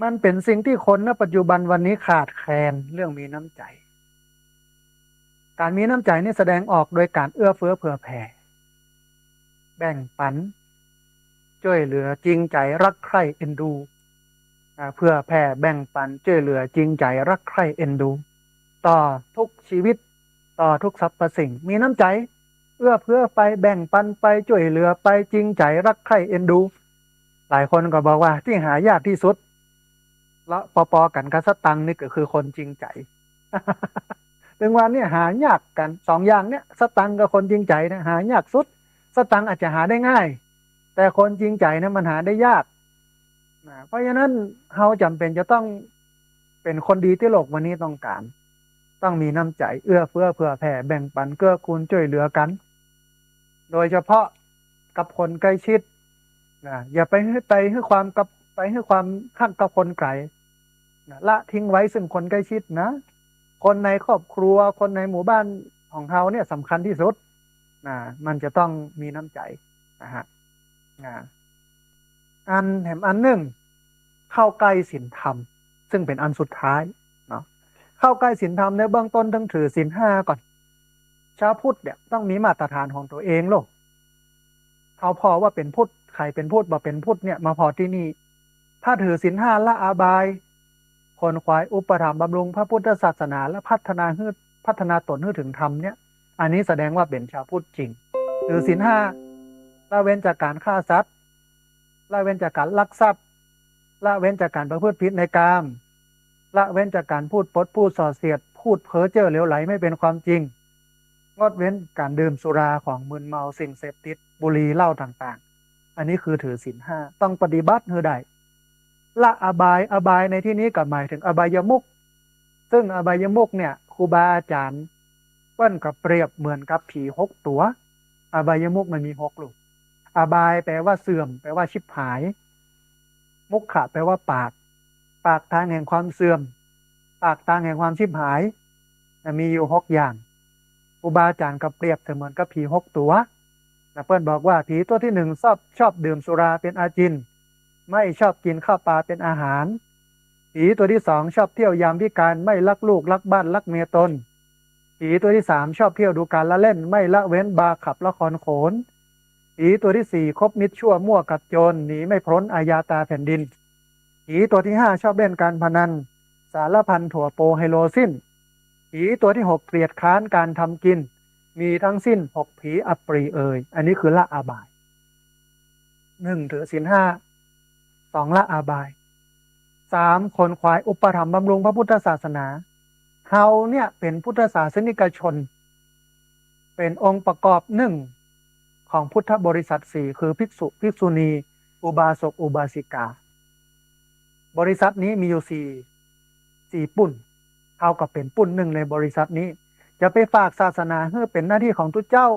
S1: มันเป็นสิ่งที่คนณปัจจุบันวันนี้ขาดแคลนเรื่องมีน้ำใจการมีน้ำใจนี่แสดงออกโดยการเอื้อเฟื้อเผื่อแผ่แบ่งปันช่วยเหลือจริงใจรักใคร่เอ็นดูเพื่อแผ่แบ่งปันช่วยเหลือจริงใจรักใคร่เอ็นดูต่อทุกชีวิตต่อทุกสรรพสิ่งมีน้ำใจเอื้อเฟื้อไปแบ่งปันไปช่วยเหลือไปจริงใจรักใคร่เอ็นดูหลายคนก็บอกว่าที่หายากที่สุดแล้วปอกันกับสตังค์นี่ก็คือคนจริงใจ ถึงวันนี้หายากกัน2อย่างเนี้ยสตังค์กับคนจริงใจนะหายากสุดสตังค์อาจจะหาได้ง่ายแต่คนจริงใจนะมันหาได้ยากเพราะฉะนั้นเราจำเป็นจะต้องเป็นคนดีที่โลกวันนี้ต้องการต้องมีน้ำใจเอื้อเฟื้อเผื่อแผ่แบ่งปันเกื้อกูลช่วยเหลือกันโดยเฉพาะกับคนใกล้ชิดอย่าให้ความกับไปให้ความข้างกับคนไกลละทิ้งไว้ซึ่งคนใกล้ชิดนะคนในครอบครัวคนในหมู่บ้านของเราเนี่ยสำคัญที่สุดมันจะต้องมีน้ำใจนะฮะอันหนึ่งเข้าใกล้ศีลธรรมซึ่งเป็นอันสุดท้ายเนาะเข้าใกล้ศีลธรรมในเบื้องต้นต้องถือศีล5ก่อนชาวพุทธเนี่ยต้องมีมาตรฐานของตัวเองโลกเขาพอว่าเป็นพุทธใครเป็นพุทธบ่เป็นพุทธเนี่ยมาพอที่นี่ถ้าถือศีล5ละอาบายคนควายอุปถัมภ์บำรุงพระพุทธศาสนาและพัฒนาตนให้ถึงธรรมเนี่ยอันนี้แสดงว่าเป็นชาวพุทธจริงถือศีล5ละเว้นจากการฆ่าสัตว์ละเว้นจากการลักทรัพย์ละเว้นจากการประพฤติผิดในกามละเว้นจากการพูดปดพูดส่อเสียดพูดเพ้อเจ้อเหลวไหลไม่เป็นความจริงงดเว้นการดื่มสุราของมึนเมาสิ่งเสพติดบุหรี่เหล้าต่างๆอันนี้คือถือศีล5ต้องปฏิบัติให้ได้ละอบายในที่นี้ก็หมายถึงอบายมุขซึ่งอบายมุขเนี่ยครูบาอาจารย์เปิ้นกับเปรียบเหมือนกับผี6ตัวอบายมุขมันมี6ลูกอบายแปลว่าเสื่อมแปลว่าชิบหายมุขขะแปลว่าปากทางแห่งความเสื่อมปากทางแห่งความชิบหายมีอยู่6อย่างครูบาอาจารย์กับเปรียบเสมือนกับผี6ตัวเปิ้นบอกว่าผีตัวที่1ชอบดื่มสุราเป็นอาจินไม่ชอบกินข้าวปลาเป็นอาหารผีตัวที่2ชอบเที่ยวยามวิกาลไม่รักลูกรักบ้านรักเมียตนผีตัวที่3ชอบเที่ยวดูการละเล่นไม่ละเว้นบาร์ขับละครโขนผีตัวที่4คบมิตรชั่วมั่วกับโจรหนีไม่พ้นอาญาตาแผ่นดินผีตัวที่5ชอบเล่นการพนันสารพันถั่วโปไฮโลสิ้นผีตัวที่6เกลียดค้านการทำกินมีทั้งสิ้น6ผีอัปรีอันนี้คือละอาบาย1ถือศีล2ละอาบาย3คนควายอุปถัมภ์บำรุงพระพุทธศาสนาเฮาเนี่ยเป็นพุทธศาสนิกชนเป็นองค์ประกอบ1ของพุทธบริษัท4คือภิกษุภิกษุณีอุบาสกอุบาสิกาบริษัทนี้มีอยู่4ปุ้นเท่ากับเป็นปุ้น1ในบริษัทนี้จะไปฝากศาสนาให้เป็นหน้าที่ของทุกเจ้า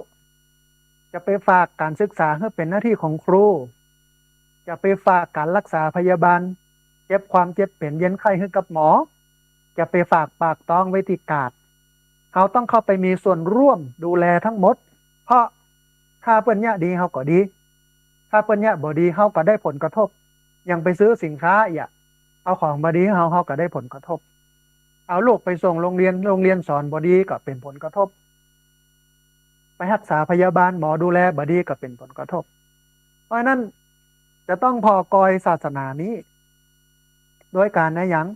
S1: จะไปฝากการศึกษาให้เป็นหน้าที่ของครูจะไปฝากการรักษาพยาบาลเจ็บความเจ็บเป็นเย็นไข้ให้กับหมอ จะไปฝากปากต้องไว้ที่กาดเขาต้องเข้าไปมีส่วนร่วมดูแลทั้งหมดเพราะถ้าเปิ้นเนี่ยดีเขาก็ดีถ้าเปิ้นเนี่ยบ่ดีเขาก็ได้ผลกระทบยังไปซื้อสินค้าอย่าเอาของบดีเขาก็ได้ผลกระทบเอาลูกไปส่งโรงเรียนสอนบดีก็เป็นผลกระทบไปรักษาพยาบาลหมอดูแลบดีก็เป็นผลกระทบเพราะนั้นจะต้องพอกอยศาสนานี้ด้วยการนะยัง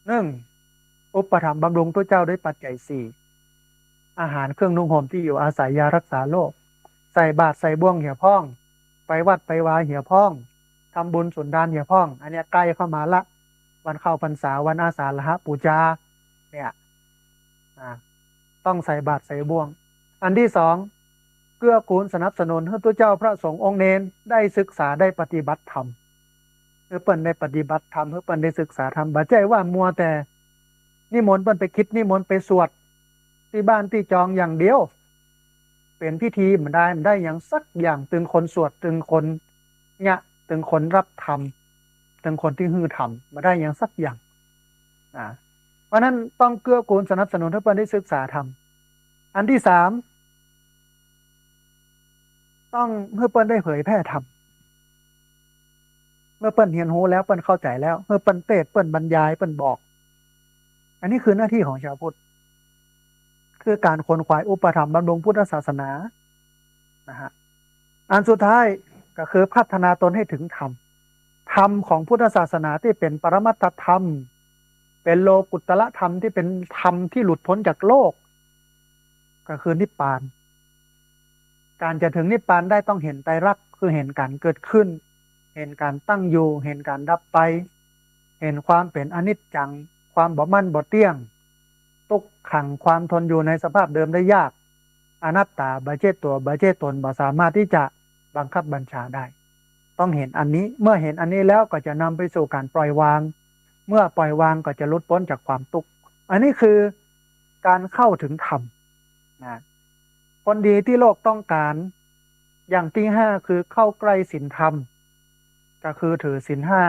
S1: หนึ่งอุปถัมภ์บำรุงตัวเจ้าด้วยปัจจัยสี่อาหารเครื่องนุ่งห่มที่อยู่อาศัยยารักษาโรคใส่บาตรใส่บ่วงเหี่ยวพ่องไปวัดไปวาเหี่ยวพ่องทำบุญสุนทานเหี่ยวพ่องอันนี้ใกล้เข้ามาละวันเข้าพรรษาวันอาสาฬหปูชาเนี่ยต้องใส่บาตรใส่บ่วงอันที่สองเกื้อกูลสนับสนุนให้ตัวเจ้าพระสงฆ์องค์เนนได้ศึกษาได้ปฏิบัติธรรมเพื่อเปิ้นได้ปฏิบัติธรรมเพื่อเปิ้นได้ศึกษาธรรมบ่ใช่ว่ามัวแต่นิมนต์เปิ้นไปคิดนิมนต์ไปสวดที่บ้านที่จองอย่างเดียวเป็นพิธีมันได้อย่างสักอย่างตึงคนสวดตึงคนเนี่ยตึงคนรับธรรมตึงคนที่ฮือธรรมมาได้อย่างสักอย่างเพราะนั้นต้องเกื้อกูลสนับสนุนให้เปิ้นได้ศึกษาธรรมอันที่สามต้องเพื่อเปิ้นได้เผยแพร่ธรรมเมื่อเปิ้นเรียนรู้แล้วเปิ้นเข้าใจแล้วเมื่อเปิ้นเทศน์เปิ้นบรรยายเปิ้นบอกอันนี้คือหน้าที่ของชาวพุทธคือการขวนขวายอุปถัมภ์บำรุงพุทธศาสนานะฮะอันสุดท้ายก็คือพัฒนาตนให้ถึงธรรมธรรมของพุทธศาสนาที่เป็นปรมัตถธรรมเป็นโลกุตตรธรรมที่เป็นธรรมที่หลุดพ้นจากโลกก็คือนิพพานการจะถึงนิพพานได้ต้องเห็นไตรลักษณ์คือเห็นการเกิดขึ้นเห็นการตั้งอยู่เห็นการดับไปเห็นความเป็นอนิจจังความบ่มั่นบ่เที่ยงตุกขังความทนอยู่ในสภาพเดิมได้ยากอนัตตาบ่ใช่ตัวบ่ใช่ตนบ่สามารถที่จะบังคับบัญชาได้ต้องเห็นอันนี้เมื่อเห็นอันนี้แล้วก็จะนำไปสู่การปล่อยวางเมื่อปล่อยวางก็จะหลุดพ้นจากความทุกข์อันนี้คือการเข้าถึงธรรมนะคนดีที่โลกต้องการอย่างที่ห้าคือเข้าใกล้ศีลธรรมก็คือถือศีลห้า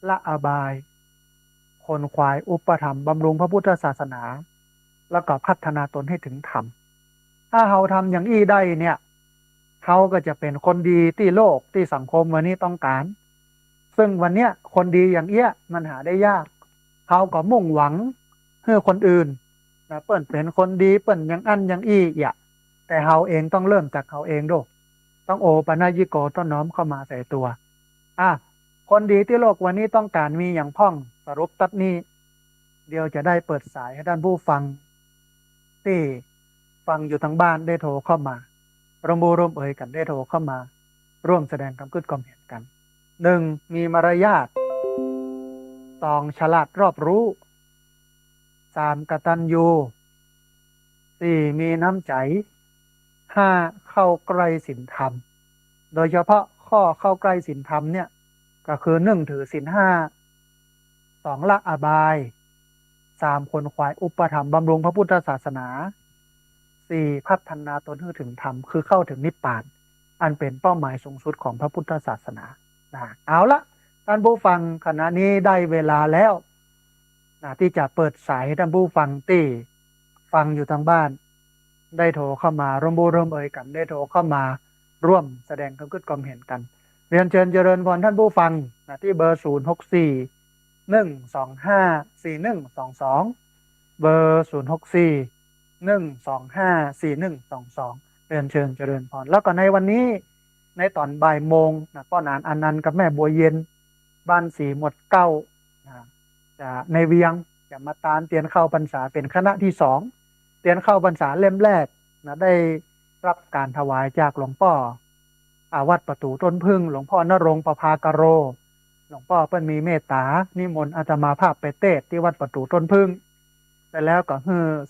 S1: ละอบายคนขวายอุปถัมภ์บำรุงพระพุทธศาสนาแล้วก็พัฒนาตนให้ถึงธรรมถ้าเราทำอย่างอี้ได้เนี่ยเขาก็จะเป็นคนดีที่โลกที่สังคมวันนี้ต้องการซึ่งวันเนี้ยคนดีอย่างเอี้ยมันหาได้ยากเขาก็มุ่งหวังเพื่อคนอื่นนะเปิ้นเป็นคนดีเปิ้นอย่างอันอย่างอี้อย่าแต่เขาเองต้องเริ่มจากเขาเองด้วยต้องโอปัญญิโกต้นน้อมเข้ามาใส่ตัวคนดีที่โลกวันนี้ต้องการมีอย่างพ่องสรุปตัดนี้เดี๋ยวจะได้เปิดสายให้ท่านผู้ฟังที่ฟังอยู่ทางบ้านได้โทรเข้ามาร่วมเอ่ยกันได้โทรเข้ามาร่วมแสดงความคิดความเห็นกันหนึ่งมีมารยาทสองฉลาดรอบรู้สามกตัญญูสี่มีน้ำใจห้าเข้าใกล้ศีลธรรมโดยเฉพาะข้อเข้าใกล้ศีลธรรมเนี่ยก็คือหนึ่งถือศีลห้าสองละอบายสามคนขวายอุปถัมภ์บำรุงพระพุทธศาสนาสี่พัฒนาตนให้ถึงธรรมคือเข้าถึงนิพพานอันเป็นเป้าหมายสูงสุดของพระพุทธศาสนาเอาละท่านผู้ฟังขณะนี้ได้เวลาแล้วที่จะเปิดสายให้ท่านผู้ฟังที่ฟังอยู่ทางบ้านได้โทรเข้ามาร่วมเอ่ยกันได้โทรเข้ามาร่วมแสดงความคิดความเห็นกันเรียนเชิญเจริญพรท่านผู้ฟังที่เบอร์064 125 4122เบอร์064 125 4122เรียนเชิญเจริญพรแล้วก็ในวันนี้ในตอนบ่ายโมงป้อนานอนันต์กับแม่บัวเย็นบ้านสีหมดเก้าจะในเวียงจะมาตานเตียนเข้าพรรษาเป็นคณะที่สองเตียนเข้าพรรษาเล่มแรกได้รับการถวายจากหลวงพ่อวัดประตูต้นพึ่งหลวงพ่อนรงค์ประภากโรหลวงพ่อเปิ้นมีเมตตานิมนต์อาตมาภาพไปเทศน์ที่วัดประตูต้นพึ่งแต่แล้วก็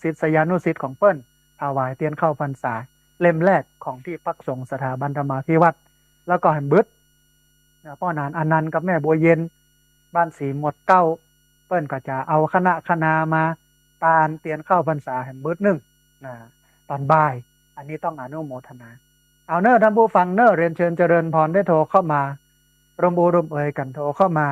S1: ศิษยานุศิษย์ของเปิ้นถวายเตียนเข้าพรรษาเล่มแรกของที่พักสงฆ์สถาบันธรรมาภิวัตรแล้วก็แห่งบึษพ่อนานอนันต์กับแม่บัวเย็นบ้านสีหมดเก้าเปิ้นก็จะเอาคณะมาตานเตียนเข้าพรรษาแห่งบึษหนึ่งตอนบ่ายอันนี้ต้องอนุโมทนาเอาเนอท่านผู้ฟังเนอเรียนเชิญเจริญพรได้โทรเข้ามาร่วมเอ่ยกันโทรเข้ามา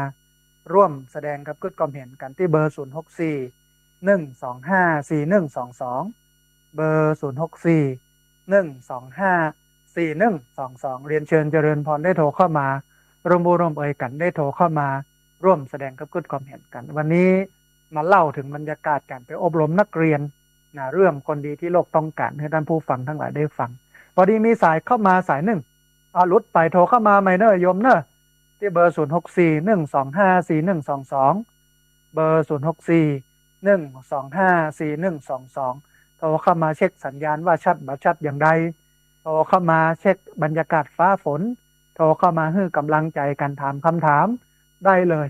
S1: ร่วมแสดงครับก็ความเห็นกันที่เบอร์0641254122เบอร์0641254122เรียนเชิญเจริญพรได้โทรเข้ามาร่วมบูร่วมเอ่ยกันได้โทรเข้ามาร่วมแสดงครับก็ความเห็นกันวันนี้มาเล่าถึงบรรยากาศการไปอบรมนักเรียนนะเรื่องคนดีที่โลกต้องการให้ท่านผู้ฟังทั้งหลายได้ฟังพอดีมีสายเข้ามาสายหนึ่งลุดไปโทรเข้ามาไหมเนอะโยมเนอะที่เบอร์0641254122เบอร์0641254122โทรเข้ามาเช็คสัญญาณว่าชัดบ่ชัดอย่างไรโทรเข้ามาเช็คบรรยากาศฟ้าฝนโทรเข้ามาให้กำลังใจกันถามคำถามได้เลย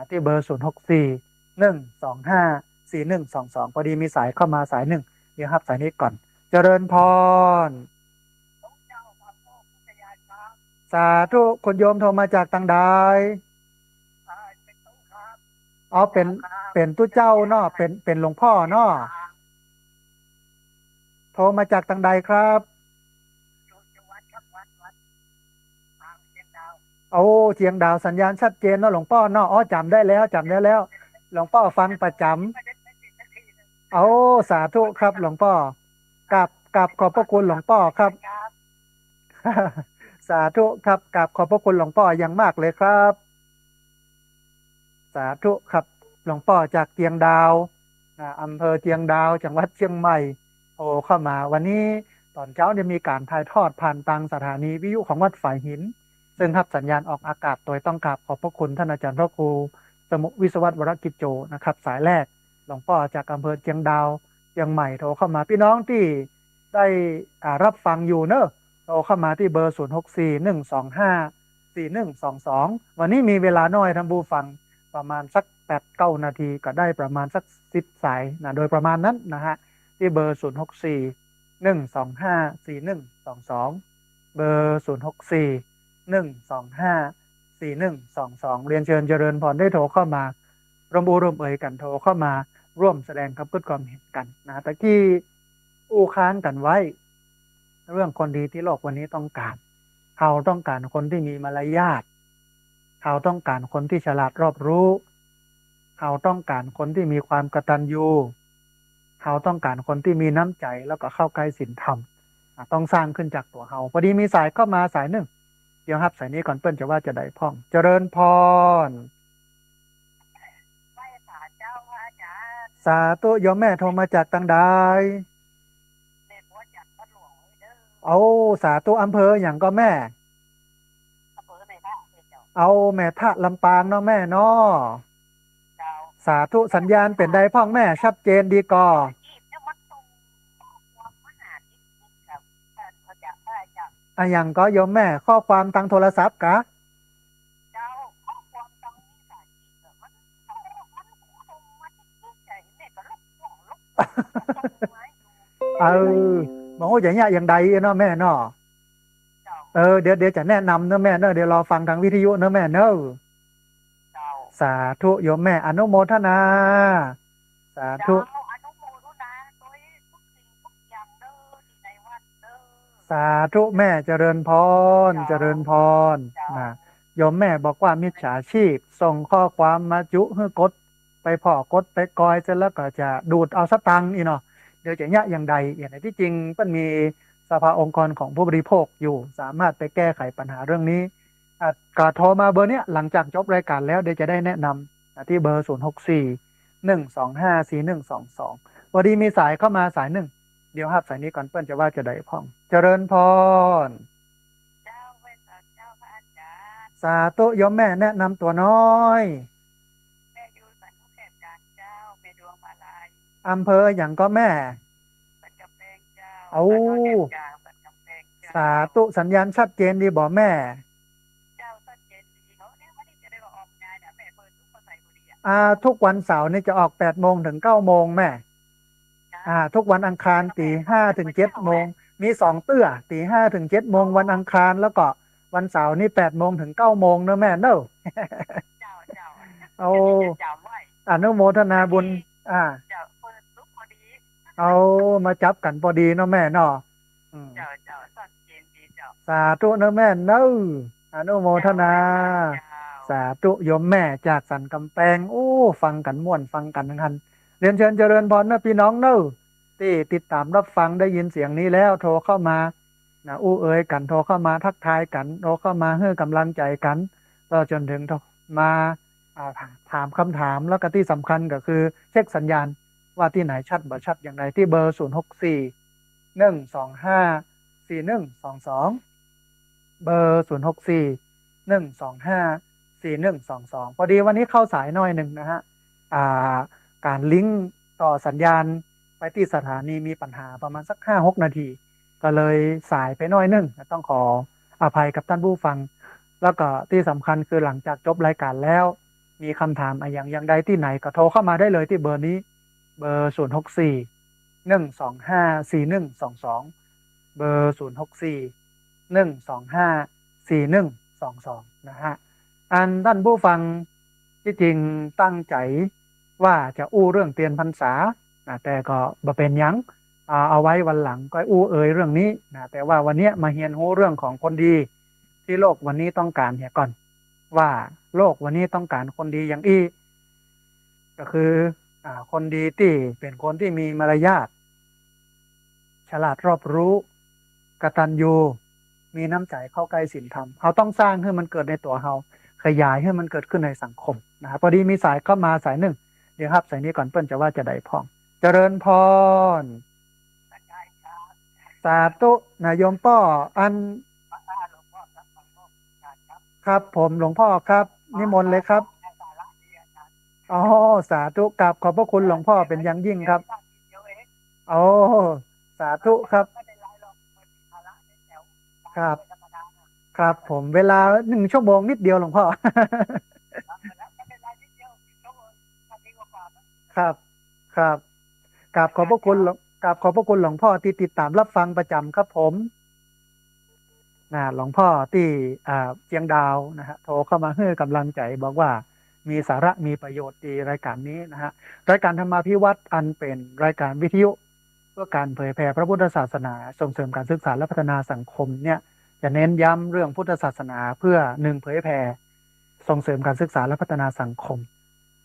S1: ที่เบอร์0641254122พอดีมีสายเข้ามาสายหนึ่งเดี๋ยวรับสายนี้ก่อนเจริญพรสาธุคุณโยมโทรมาจากทางใดเป็นตู้เจ้าเนาะเป็นหลวงพ่อเนาะโทรมาจากทางใดครับโอ้เชียงดาวสัญญาณชัดเจนเนาะหลวงพ่อเนาะจำได้แล้วหลวงพ่อฟังประจำสาธุครับหลวงพ่อกับขอบพระคุณหลวงพ่อครับสาธุครับกับขอบพระคุณหลวงพ่ออย่างมากเลยครับสาธุครับหลวงพ่อจากเชียงดาวอำเภอเชียงดาวจังหวัดเชียงใหม่เข้ามาวันนี้ตอนเช้ามีการถ่ายทอดผ่านทางสถานีวิทยุของวัดฝ่ายหินซึ่งรับสัญญาณออกอากาศโดยต้องกราบขอบพระคุณท่านอาจารย์พระครูสมุวิศวัตรวรกิจโจนะครับสายแรกหลวงพ่อจากอำเภอเชียงดาวเชียงใหม่โทรเข้ามาพี่น้องที่ได้รับฟังอยู่เนอะโทรเข้ามาที่เบอร์0641254122วันนี้มีเวลาน้อยท่านผู้ฟังประมาณสัก8-9 นาทีก็ได้ประมาณสัก10 สายนะโดยประมาณนั้นนะฮะที่เบอร์0641254122เบอร์0641254122เรียนเชิญเจริญพรได้โทรเข้ามาร่วมเอ่ยกันโทรเข้ามาร่วมแสดงความคิดความเห็นกันนะตะกี้ค้างกันไว้เรื่องคนดีที่โลกวันนี้ต้องการเขาต้องการคนที่มีมารยาทเขาต้องการคนที่ฉลาดรอบรู้เขาต้องการคนที่มีความกตัญญูเขาต้องการคนที่มีน้ำใจแล้วก็เข้าใกล้ศีลธรรมต้องสร้างขึ้นจากตัวเขาพอดีมีสายเข้ามาสายหนึ่งเดี๋ยวครับสายนี้ก่อนเปิ้ลจะว่าจะได้พ่องเจริญพรสาธุโยมแม่โทรมาจากตังใดสาธุอำเภออย่างก็แม่แม่ทะลำปางเนาะแม่เนาะสาธุสัญญาณเป็นได้พ่องแม่ชัดเจนดีก่ออย่างก็โยมแม่ข้อความทางโทรศัพท์กะบอกว่าอย่างเงี้ยอย่างใดเนาะแม่เนาะเดี๋ยวจะแนะนำเนาะแม่เนาะเดี๋ยวรอฟังทางวิทยุเนาะแม่เนาะสาธุโยมแม่อนุโมทนาสาธุสาธุแม่เจริญพรเจริญพรนะโยมแม่บอกว่ามิจฉาชีพส่งข้อความมาจุให้กดไปพอกดไปกอยเสร็จแล้วก็จะดูดเอาสตังค์อีเนาะเดี๋ยวจะยะอย่างใดอย่างไรที่จริงมันมีสภาองค์กรของผู้บริโภคอยู่สามารถไปแก้ไขปัญหาเรื่องนี้ก็โทรมาเบอร์เนี้ยหลังจากจบรายการแล้วเดี๋ยวจะได้แนะนำที่เบอร์0641254122วันนี้มีสายเข้ามาสายหนึ่งเดี๋ยวครับสายนี้ก่อนเปิ้ลจะว่าจะได้พ่องเจริญพรสาธุโยมแม่แนะนำตัวน้อยอำเภออย่างก็แม่สาธุสัญญาณชัดเจนดีบ่แม่ทุกวันเสาร์นี่จะออก8 โมงถึง9 โมงแม่ทุกวันอังคารตี 5 ถึง 7 โมงมี2 เตื้อตี 5 ถึง 7 โมงวันอังคารแล้วก็วันเสาร์นี่8 โมงถึง 9 โมงเนอะแม่เนอะเอาอนุโมทนาบุญเอามาจับกันพอดีเนาะแม่เนาะสาธุเนอะแม่เนอะอนุโมทนาส สาธุโยมแม่จากสันกำแพงโอ้ฟังกันม่วนฟังกันทันเรียนเชิญเจริญพรนะพี่น้องเนอะที่ติดตามรับฟังได้ยินเสียงนี้แล้วโทรเข้ามานะอู้เอ๋ยกันโทรเข้ามาทักทายกันโทรเข้ามาให้กำลังใจกันก็จนถึงมาถามคำถามแล้วก็ที่สำคัญก็คือเช็คสัญญาณว่าที่ไหนชัดบ่ชัดอย่างไรที่เบอร์064 125 4122เบอร์064 125 4122พอดีวันนี้เข้าสายหน่อยหนึ่งนะฮะการลิงก์ต่อสัญญาณไปที่สถานีมีปัญหาประมาณสัก5-6 นาทีก็เลยสายไปหน่อยหนึ่งต้องขออภัยกับท่านผู้ฟังแล้วก็ที่สำคัญคือหลังจากจบรายการแล้วมีคำถามอย่างใดที่ไหนก็โทรเข้ามาได้เลยที่เบอร์นี้เบอร์064 125 4122เบอร์064 125 4122นะฮะท่านผู้ฟังที่จริงตั้งใจว่าจะอู้เรื่องเตียนพรรษาแต่ก็บ่เป็นยังเอาไว้วันหลังก็อู้เอ่ยเรื่องนี้นะแต่ว่าวันนี้มาเฮียนรู้เรื่องของคนดีที่โลกวันนี้ต้องการเหี่ยก่อนว่าโลกวันนี้ต้องการคนดีอย่างอี้ก็คือคนดีที่เป็นคนที่มีมารยาทฉลาดรอบรู้กตัญญูมีน้ำใจเข้าใกล้ศีลธรรมเขาต้องสร้างให้มันเกิดในตัวเขาขยายให้มันเกิดขึ้นในสังคมนะครับพอดีมีสายเข้ามาสายหนึ่งเดี๋ยวครับสายนี้ก่อนเปิ้ลจะว่าจะได้พองเจริญพรสาธุนะโยมป้อครับผมหลวงพ่อครับนิมนต์เลยครับอ๋อสาธุกับขอบพระคุณหลวงพ่อเป็นอย่างยิ่งครับโอ้สาธุครับครับครับผมเวลา1 ชั่วโมงนิดเดียวหลวงพ่อครับครับกับขอบพระคุณกับขอบพระคุณหลวงพ่อที่ติดตามรับฟังประจำครับผมหลวงพ่อที่เชียงดาวนะฮะโทรเข้ามาให้กำลังใจบอกว่ามีสาระมีประโยชน์ดีรายการนี้นะฮะรายการธรรมาภิวัตน์อันเป็นรายการวิทยุเพื่อการเผยแผ่พระพุทธศาสนาส่งเสริมการศึกษาและพัฒนาสังคมเนี่ยจะเน้นย้ำเรื่องพุทธศาสนาเพื่อเผยแผ่ส่งเสริมการศึกษาและพัฒนาสังคม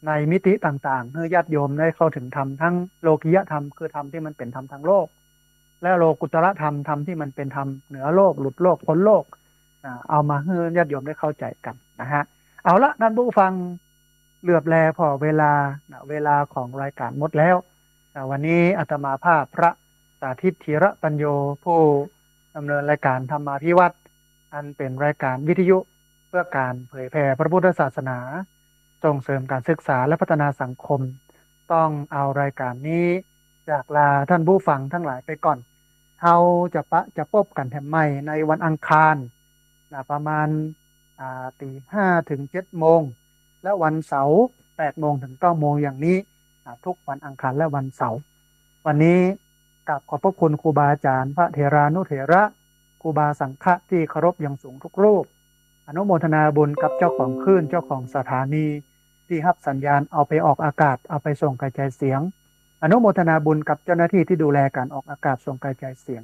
S1: ในมิติต่างๆเพื่อญาติโยมได้เข้าถึงธรรมทั้งโลกิยธรรมคือธรรมที่มันเป็นธรรมทางโลกและโลกุตระธรรมธรรมที่มันเป็นธรรมเหนือโลกหลุดโลกพ้นโลกเอามาให้ญาติโยมได้เข้าใจกันนะฮะเอาละท่านผู้ฟังเหลือบแลพอเวลาของรายการหมดแล้ววันนี้อาตมาภาพพระสาธิตธีระปัญโยผู้ดำเนินรายการธรรมาภิวัตน์อันเป็นรายการวิทยุเพื่อการเผยแผ่พระพุทธศาสนาส่งเสริมการศึกษาและพัฒนาสังคมต้องเอารายการนี้จากลาท่านผู้ฟังทั้งหลายไปก่อนเราจะพบกันแถมใหม่ในวันอังคารประมาณ5 ถึง 7 โมงและวันเสาร์8 โมงถึง 9 โมงอย่างนี้ทุกวันอังคารและวันเสาร์วันนี้กับขอบพระคุณครูบาอาจารย์พระเถรานุเถระครูบาสังฆะที่เคารพอย่างสูงทุกรูปอนุโมทนาบุญกับเจ้าของคลื่นเจ้าของสถานีที่รับสัญญาณเอาไปออกอากาศเอาไปส่งกระจายเสียงอนุโมทนาบุญกับเจ้าหน้าที่ที่ดูแลการออกอากาศส่งกระจายเสียง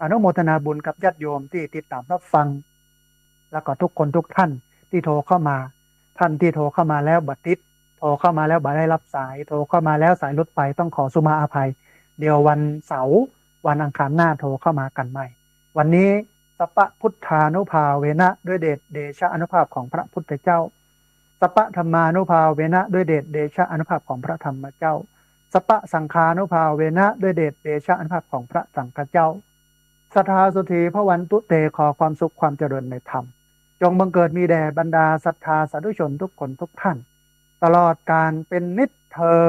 S1: อนุโมทนาบุญกับญาติโยมที่ติดตามรับฟังแล้วก็ทุกคนทุกท่านที่โทรเข้ามาท่านที่โทรเข้ามาแล้วบัดติดโทรเข้ามาแล้วบัดได้รับสายโทรเข้ามาแล้วสายหลุดไปต้องขอสุมาอภัยเดี๋ยววันเสาร์วันอังคารหน้าโทรเข้ามากันใหม่วันนี้สัพพพุทธานุภาเวนะด้วยเดชะอนุภาพของพระพุทธเจ้าสัพพธรรมานุภาเวนะด้วยเดชะอนุภาพของพระธรรมเจ้าสัพพสังฆานุภาเวนะด้วยเดชะอนุภาพของพระสังฆเจ้าสัทธาสุธีพระวันตุเตขอความสุขความเจริญในธรรมจงบังเกิดมีแด่บรรดาศรัทธาสาธุชนทุกคนทุกท่านตลอดการเป็นนิจเทอญ